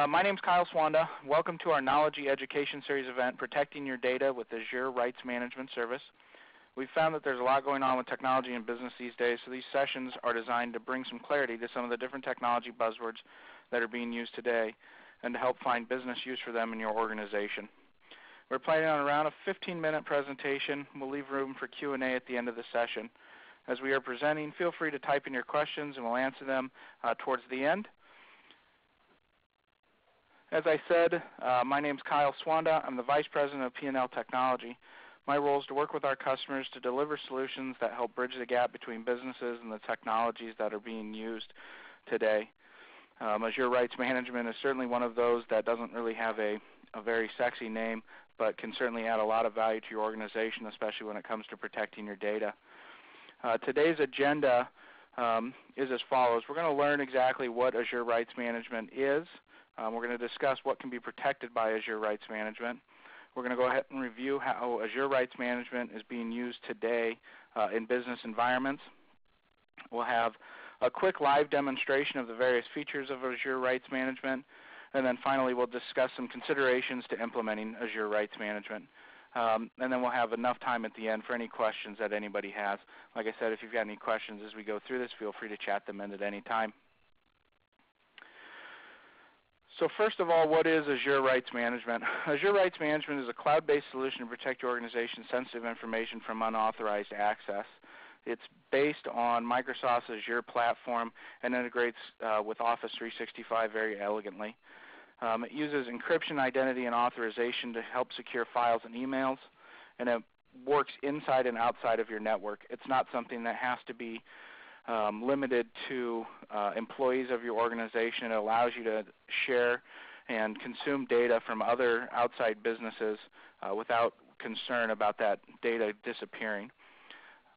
My name is Kyle Swanda. Welcome to our Knowledge Education Series event, Protecting Your Data with Azure Rights Management Service. We've found that there's a lot going on with technology and business these days, so these sessions are designed to bring some clarity to some of the different technology buzzwords that are being used today and to help find business use for them in your organization. We're planning on around a 15-minute presentation. We'll leave room for Q&A at the end of the session. As we are presenting, feel free to type in your questions and we'll answer them towards the end. As I said, my name is Kyle Swanda. I'm the Vice President of P&L Technology. My role is to work with our customers to deliver solutions that help bridge the gap between businesses and the technologies that are being used today. Azure Rights Management is certainly one of those that doesn't really have a very sexy name, but can certainly add a lot of value to your organization, especially when it comes to protecting your data. Today's agenda is as follows. We're going to learn exactly what Azure Rights Management is. We're going to discuss what can be protected by Azure Rights Management. We're going to go ahead and review how Azure Rights Management is being used today in business environments. We'll have a quick live demonstration of the various features of Azure Rights Management. And then finally, we'll discuss some considerations to implementing Azure Rights Management. And then we'll have enough time at the end for any questions that anybody has. Like I said, if you've got any questions as we go through this, feel free to chat them in at any time. So first of all, what is Azure Rights Management? Azure Rights Management is a cloud-based solution to protect your organization's sensitive information from unauthorized access. It's based on Microsoft's Azure platform and integrates with Office 365 very elegantly. It uses encryption, identity, and authorization to help secure files and emails, and it works inside and outside of your network. It's not something that has to be limited to employees of your organization. It allows you to share and consume data from other outside businesses without concern about that data disappearing.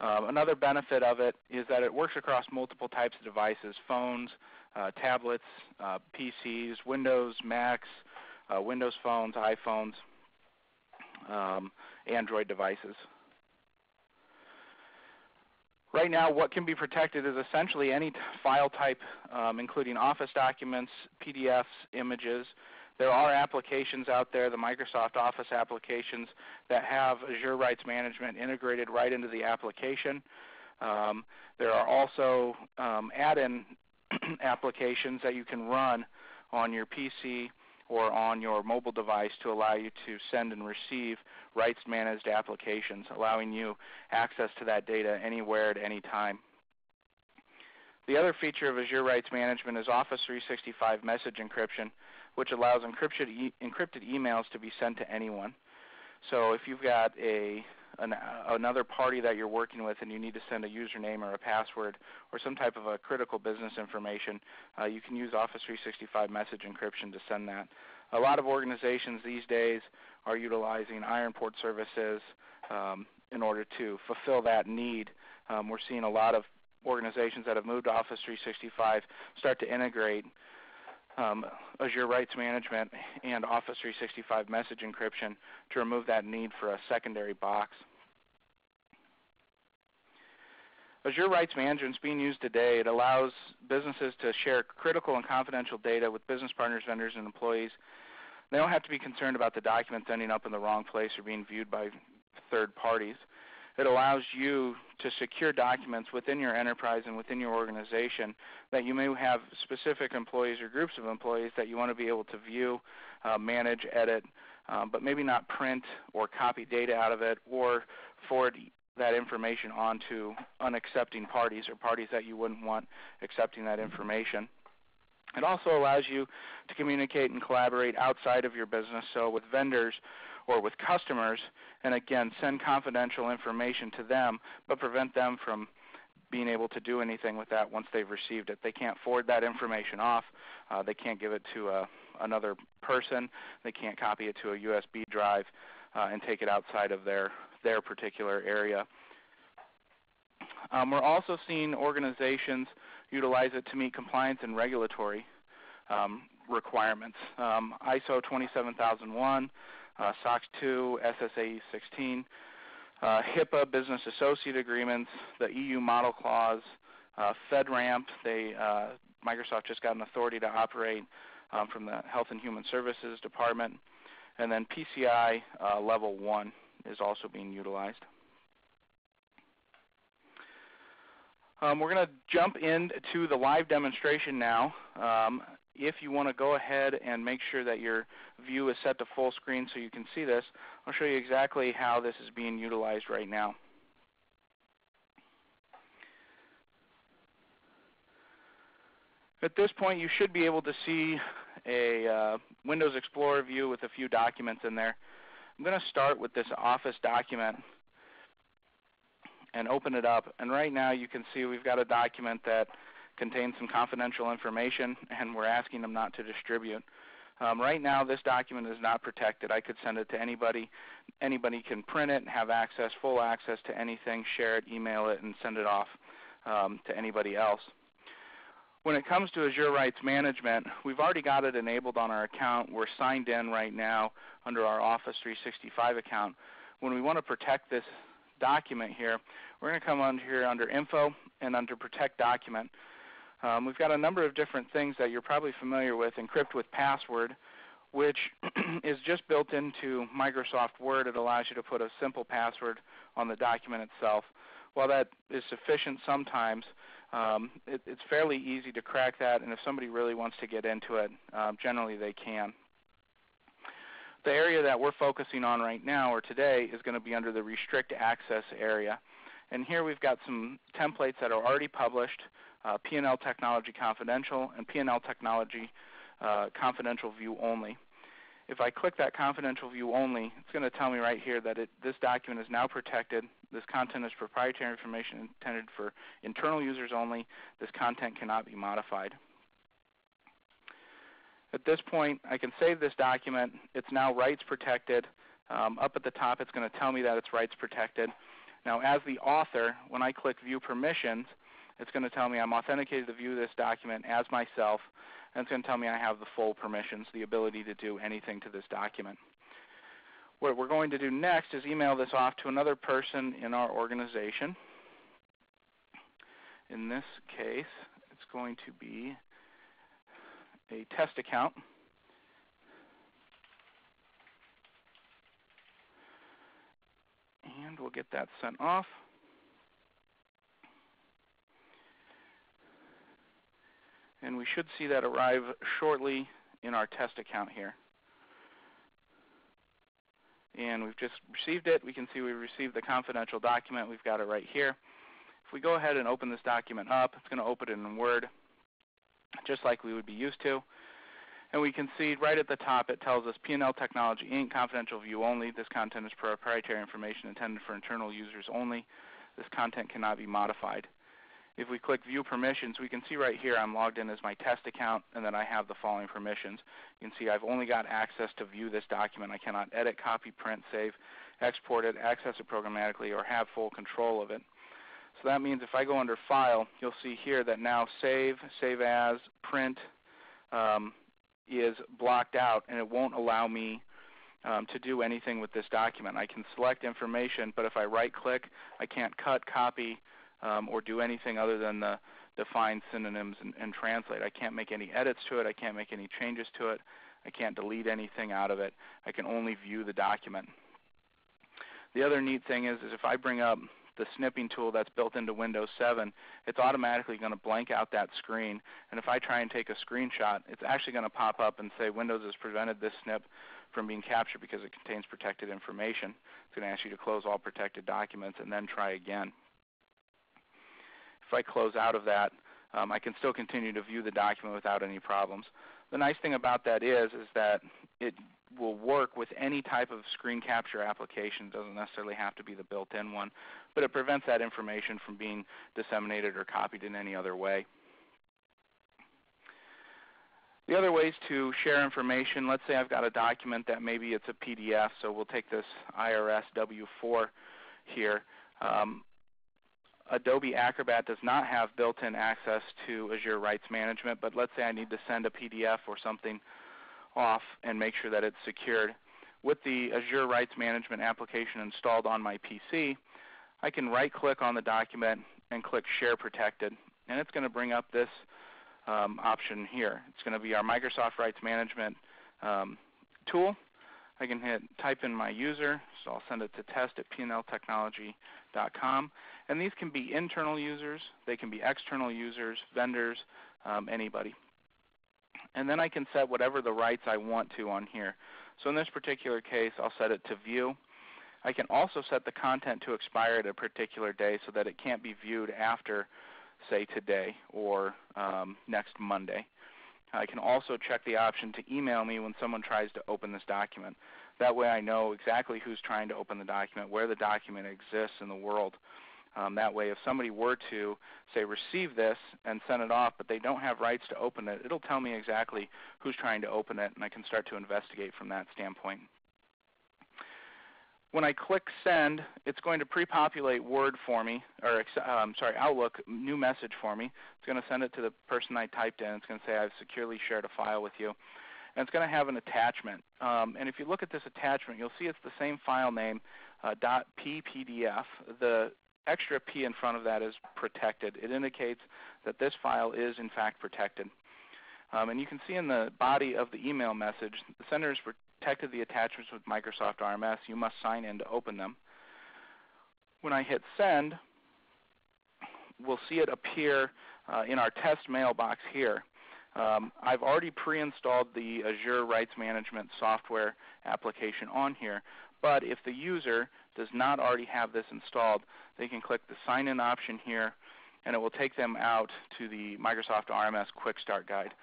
Another benefit of it is that it works across multiple types of devices: phones, tablets, PCs, Windows, Macs, Windows phones, iPhones, Android devices. Right now, what can be protected is essentially any file type, including Office documents, PDFs, images. There are applications out there, the Microsoft Office applications, that have Azure Rights Management integrated right into the application. There are also add-in applications that you can run on your PC or on your mobile device to allow you to send and receive rights-managed applications, allowing you access to that data anywhere at any time. The other feature of Azure Rights Management is Office 365 message encryption, which allows encrypted emails to be sent to anyone. So if you've got another party that you're working with and you need to send a username or a password or some type of a critical business information, you can use Office 365 message encryption to send that. A lot of organizations these days are utilizing Iron Port services in order to fulfill that need. We're seeing a lot of organizations that have moved to Office 365 start to integrate Azure Rights Management and Office 365 message encryption to remove that need for a secondary box. Azure Rights Management is being used today. It allows businesses to share critical and confidential data with business partners, vendors, and employees. They don't have to be concerned about the documents ending up in the wrong place or being viewed by third parties. It allows you to secure documents within your enterprise and within your organization that you may have specific employees or groups of employees that you want to be able to view, manage, edit, but maybe not print or copy data out of it or forward that information onto unaccepting parties or parties that you wouldn't want accepting that information. It also allows you to communicate and collaborate outside of your business, so with vendors or with customers, and again, send confidential information to them, but prevent them from being able to do anything with that once they've received it. They can't forward that information off. They can't give it to another person. They can't copy it to a USB drive and take it outside of their particular area. We're also seeing organizations utilize it to meet compliance and regulatory requirements. ISO 27001, SOX 2, SSAE 16, HIPAA business associate agreements, the EU model clause, FedRAMP. They Microsoft just got an authority to operate from the Health and Human Services Department. And then PCI Level 1 is also being utilized. We're going to jump into the live demonstration now. If you want to go ahead and make sure that your view is set to full screen so you can see this, I'll show you exactly how this is being utilized right now. At this point, you should be able to see a Windows Explorer view with a few documents in there. I'm going to start with this Office document and open it up. And right now you can see we've got a document that contains some confidential information, and we're asking them not to distribute. Right now this document is not protected. I could send it to anybody. Anybody can print it and have access, full access to anything, share it, email it, and send it off to anybody else. When it comes to Azure Rights Management, we've already got it enabled on our account. We're signed in right now under our Office 365 account. When we want to protect this document here, we're going to come on here under Info and under Protect Document. We've got a number of different things that you're probably familiar with. Encrypt with Password, which is just built into Microsoft Word. It allows you to put a simple password on the document itself. While that is sufficient sometimes, it's fairly easy to crack that, and if somebody really wants to get into it, generally they can. The area that we're focusing on right now, or today, is going to be under the Restrict Access area. And here we've got some templates that are already published, P&L Technology Confidential and P&L Technology Confidential View Only. If I click that Confidential View Only, it's going to tell me right here that this document is now protected. This content is proprietary information intended for internal users only. This content cannot be modified. At this point, I can save this document. It's now rights protected. Up at the top, it's going to tell me that it's rights protected. Now, as the author, when I click View Permissions, it's going to tell me I'm authenticated to view this document as myself, and it's going to tell me I have the full permissions, the ability to do anything to this document. What we're going to do next is email this off to another person in our organization. In this case, it's going to be a test account. And we'll get that sent off. And we should see that arrive shortly in our test account here. And we've just received it. We can see we received the confidential document. We've got it right here. If we go ahead and open this document up, it's going to open it in Word, just like we would be used to. And we can see right at the top it tells us P&L Technology Inc. Confidential View Only. This content is proprietary information intended for internal users only. This content cannot be modified. If we click View Permissions, we can see right here I'm logged in as my test account, and then I have the following permissions. You can see I've only got access to view this document. I cannot edit, copy, print, save, export it, access it programmatically, or have full control of it. So that means if I go under File, you'll see here that now Save, Save As, Print is blocked out, and it won't allow me to do anything with this document. I can select information, but if I right-click, I can't cut, copy, or do anything other than the define synonyms and translate. I can't make any edits to it. I can't make any changes to it. I can't delete anything out of it. I can only view the document. The other neat thing is if I bring up the snipping tool that's built into Windows 7, it's automatically going to blank out that screen. And if I try and take a screenshot, it's actually going to pop up and say Windows has prevented this snip from being captured because it contains protected information. It's going to ask you to close all protected documents and then try again. If I close out of that, I can still continue to view the document without any problems. The nice thing about that is that it will work with any type of screen capture application. It doesn't necessarily have to be the built-in one, but it prevents that information from being disseminated or copied in any other way. The other ways to share information, let's say I've got a document that maybe it's a PDF, so we'll take this IRS W-4 here. Adobe Acrobat does not have built-in access to Azure Rights Management, but let's say I need to send a PDF or something off and make sure that it's secured. With the Azure Rights Management application installed on my PC, I can right-click on the document and click Share Protected, and it's going to bring up this option here. It's going to be our Microsoft Rights Management tool. I can type in my user, so I'll send it to test@pnltechnology.com. And these can be internal users, they can be external users, vendors, anybody. And then I can set whatever the rights I want to on here. So in this particular case, I'll set it to view. I can also set the content to expire at a particular day so that it can't be viewed after, say, today or next Monday. I can also check the option to email me when someone tries to open this document. That way I know exactly who's trying to open the document, where the document exists in the world. That way if somebody were to, say, receive this and send it off, but they don't have rights to open it, it'll tell me exactly who's trying to open it, and I can start to investigate from that standpoint. When I click send, it's going to pre-populate Word for me, or Outlook new message for me. It's going to send it to the person I typed in. It's going to say I've securely shared a file with you. And it's going to have an attachment. And if you look at this attachment, you'll see it's the same file name, .ppdf. The extra P in front of that is protected. It indicates that this file is in fact protected. And you can see in the body of the email message, the sender has protected the attachments with Microsoft RMS. You must sign in to open them. When I hit send, we'll see it appear in our test mailbox here. I've already pre-installed the Azure Rights Management software application on here, but if the user does not already have this installed, they can click the sign in option here, and it will take them out to the Microsoft RMS Quick Start Guide.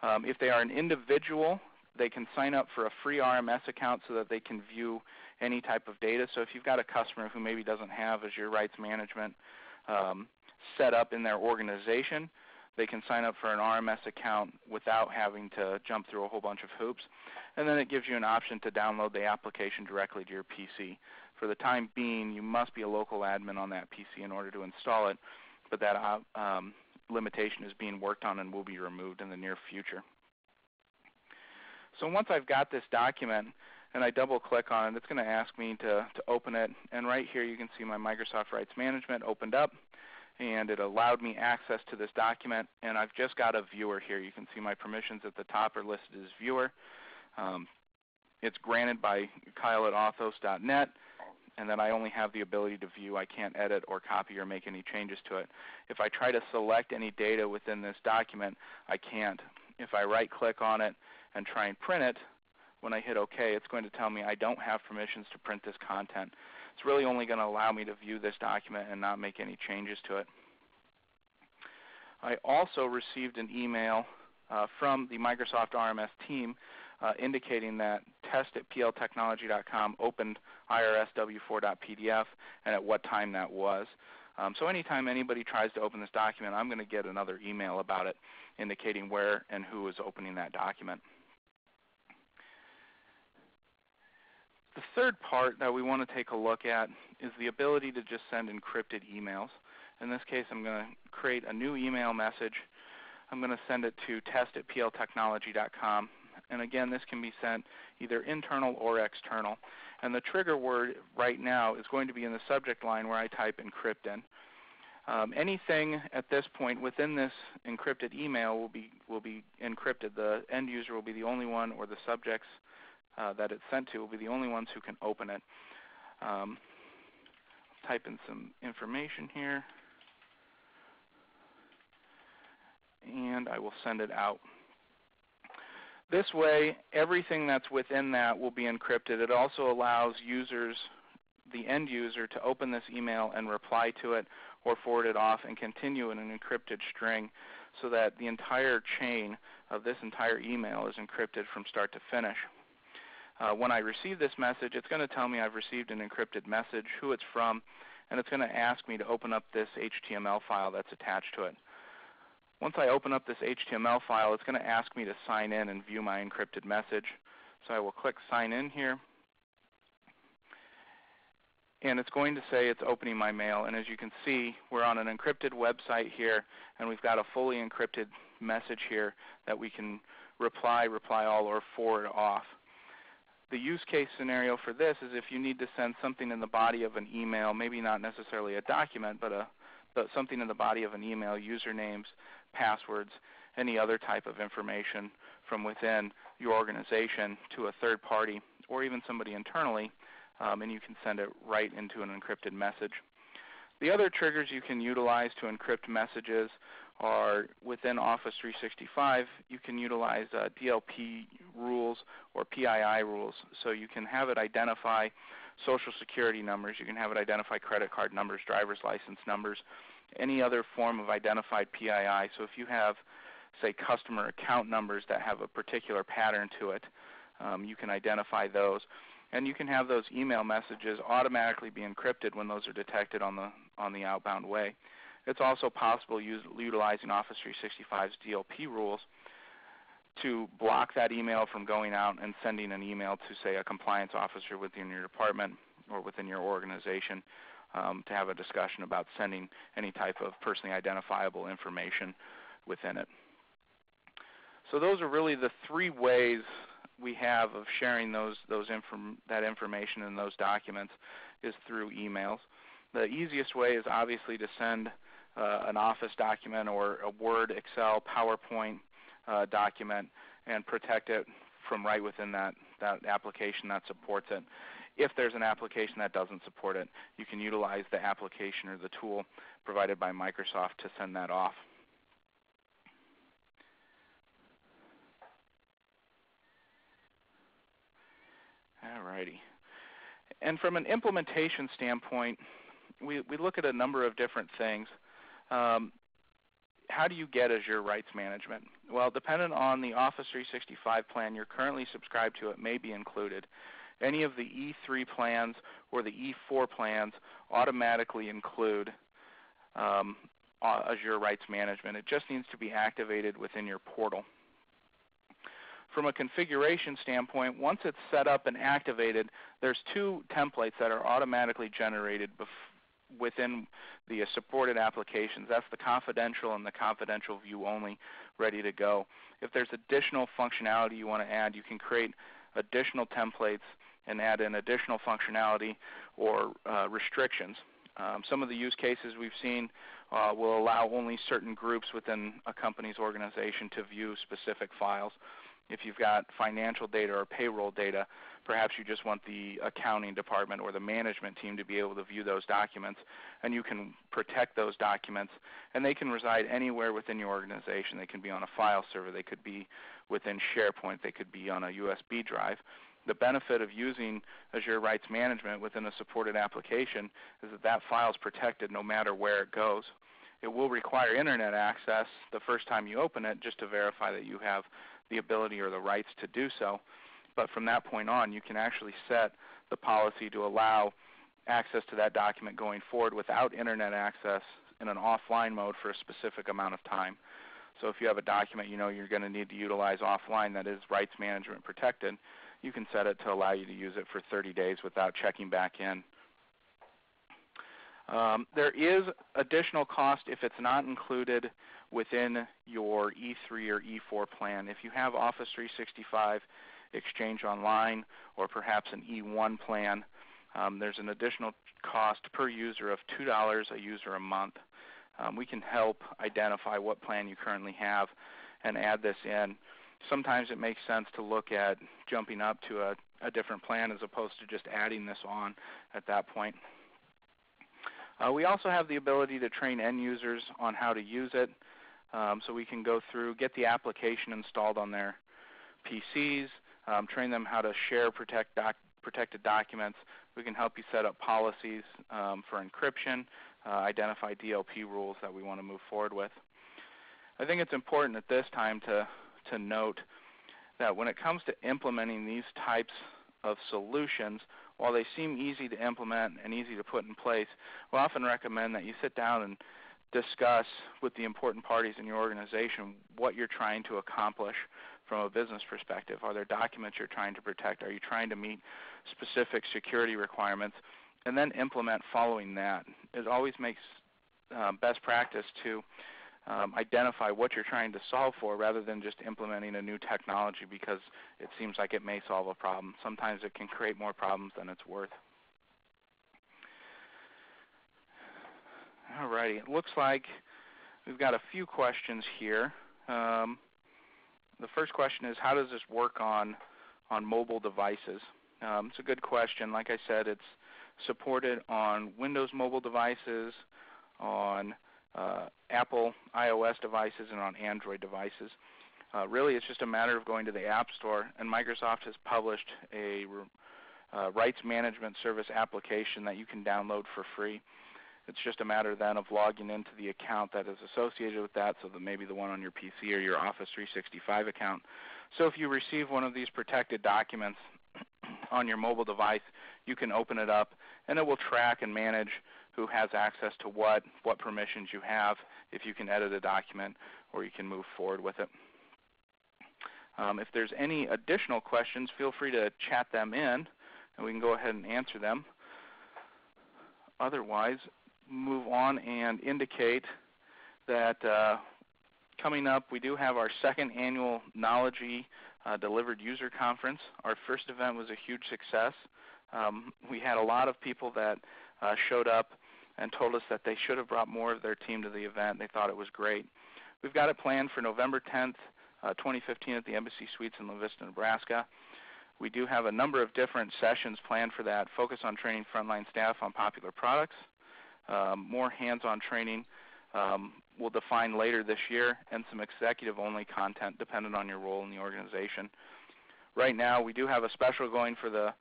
If they are an individual, they can sign up for a free RMS account so that they can view any type of data. So if you've got a customer who maybe doesn't have Azure Rights Management set up in their organization, they can sign up for an RMS account without having to jump through a whole bunch of hoops. And then it gives you an option to download the application directly to your PC. For the time being, you must be a local admin on that PC in order to install it, but that limitation is being worked on and will be removed in the near future. So once I've got this document and I double click on it, it's going to ask me to open it. And right here you can see my Microsoft Rights Management opened up, and it allowed me access to this document. And I've just got a viewer here. You can see my permissions at the top are listed as viewer. It's granted by Kyle@authos.net, and then I only have the ability to view. I can't edit or copy or make any changes to it. If I try to select any data within this document, I can't. If I right click on it and try and print it, when I hit OK, it's going to tell me I don't have permissions to print this content. It's really only going to allow me to view this document and not make any changes to it. I also received an email from the Microsoft RMS team indicating that test@pltechnology.com opened IRSW4.pdf and at what time that was. So anytime anybody tries to open this document, I'm going to get another email about it indicating where and who is opening that document. The third part that we want to take a look at is the ability to just send encrypted emails. In this case, I'm going to create a new email message. I'm going to send it to test@pltechnology.com. And again, this can be sent either internal or external. And the trigger word right now is going to be in the subject line where I type encrypt in. Anything at this point within this encrypted email will be encrypted. The end user will be the only one, or the subjects that it's sent to will be the only ones who can open it. Type in some information here, and I will send it out. This way, everything that's within that will be encrypted. It also allows users, the end user, to open this email and reply to it or forward it off and continue in an encrypted string so that the entire chain of this entire email is encrypted from start to finish. When I receive this message, it's going to tell me I've received an encrypted message, who it's from, and it's going to ask me to open up this HTML file that's attached to it. Once I open up this HTML file, it's going to ask me to sign in and view my encrypted message. So I will click sign in here, and it's going to say it's opening my mail. And as you can see, we're on an encrypted website here, and we've got a fully encrypted message here that we can reply all, or forward off. The use case scenario for this is if you need to send something in the body of an email, maybe not necessarily a document, but something in the body of an email, usernames, passwords, any other type of information from within your organization to a third party or even somebody internally, and you can send it right into an encrypted message. The other triggers you can utilize to encrypt messages are within Office 365. You can utilize DLP rules or PII rules. So you can have it identify Social Security numbers. You can have it identify credit card numbers, driver's license numbers, any other form of identified PII. So if you have, say, customer account numbers that have a particular pattern to it, you can identify those. And you can have those email messages automatically be encrypted when those are detected on the outbound way. It's also possible utilizing Office 365's DLP rules to block that email from going out and sending an email to, say, a compliance officer within your department or within your organization to have a discussion about sending any type of personally identifiable information within it. So those are really the three ways we have of sharing that information and those documents is through emails. The easiest way is obviously to send an Office document or a Word, Excel, PowerPoint document and protect it from right within that application that supports it. If there's an application that doesn't support it, you can utilize the application or the tool provided by Microsoft to send that off. Alrighty. And from an implementation standpoint, we look at a number of different things. How do you get Azure Rights Management? Well, depending on the Office 365 plan you're currently subscribed to, it may be included. Any of the E3 plans or the E4 plans automatically include Azure Rights Management. It just needs to be activated within your portal. From a configuration standpoint, once it's set up and activated, there's two templates that are automatically generated within the supported applications. That's the confidential and the confidential view only, ready to go. If there's additional functionality you want to add, you can create additional templates and add in additional functionality or restrictions. Some of the use cases we've seen will allow only certain groups within a company's organization to view specific files. If you've got financial data or payroll data, perhaps you just want the accounting department or the management team to be able to view those documents, and you can protect those documents, and they can reside anywhere within your organization. They can be on a file server. They could be within SharePoint. They could be on a USB drive. The benefit of using Azure Rights Management within a supported application is that that file is protected no matter where it goes. It will require internet access the first time you open it just to verify that you have the ability or the rights to do so. But from that point on, you can actually set the policy to allow access to that document going forward without internet access in an offline mode for a specific amount of time. So if you have a document you know you're going to need to utilize offline that is rights management protected, you can set it to allow you to use it for 30 days without checking back in. There is additional cost if it's not included within your E3 or E4 plan. If you have Office 365 Exchange Online or perhaps an E1 plan, there's an additional cost per user of $2 a user a month. We can help identify what plan you currently have and add this in. Sometimes it makes sense to look at jumping up to a different plan as opposed to just adding this on at that point. We also have the ability to train end users on how to use it. So we can go through, get the application installed on their PCs, train them how to share protected documents. We can help you set up policies for encryption, identify DLP rules that we want to move forward with. I think it's important at this time to note that when it comes to implementing these types of solutions, while they seem easy to implement and easy to put in place, we often recommend that you sit down and discuss with the important parties in your organization what you're trying to accomplish from a business perspective. Are there documents you're trying to protect? Are you trying to meet specific security requirements? And then implement following that. It always makes best practice to identify what you're trying to solve for rather than just implementing a new technology because it seems like it may solve a problem. Sometimes it can create more problems than it's worth. All righty, it looks like we've got a few questions here, The first question is, how does this work on mobile devices? It's a good question. Like I said, it's supported on Windows mobile devices, on Apple iOS devices, and on Android devices. Really, it's just a matter of going to the App Store, and Microsoft has published a rights management service application that you can download for free. It's just a matter then of logging into the account that is associated with that, so that maybe the one on your PC or your Office 365 account. So if you receive one of these protected documents on your mobile device, you can open it up, and it will track and manage who has access to what permissions you have, if you can edit a document, or you can move forward with it. If there's any additional questions, feel free to chat them in, and we can go ahead and answer them. Otherwise, move on and indicate that coming up, we do have our second annual Knology Delivered User Conference. Our first event was a huge success. We had a lot of people that showed up and told us that they should have brought more of their team to the event. They thought it was great. We've got it planned for November 10th, 2015 at the Embassy Suites in La Vista, Nebraska. We do have a number of different sessions planned for that, focus on training frontline staff on popular products. More hands-on training will define later this year, and some executive-only content dependent on your role in the organization. Right now, we do have a special going for this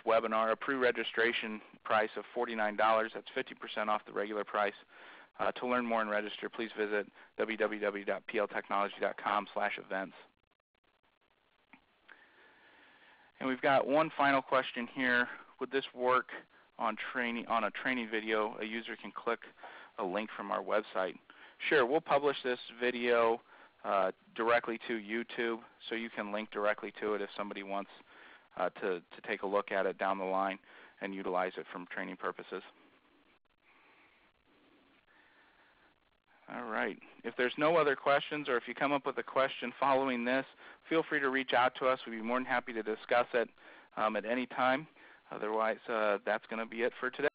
webinar, a pre-registration price of $49. That's 50% off the regular price. To learn more and register, please visit www.pltechnology.com/events. And we've got one final question here. Would this work on a training video? A user can click a link from our website. Sure, we'll publish this video directly to YouTube, so you can link directly to it if somebody wants to take a look at it down the line and utilize it for training purposes. All right. If there's no other questions, or if you come up with a question following this, feel free to reach out to us. We'd be more than happy to discuss it at any time. Otherwise, that's going to be it for today.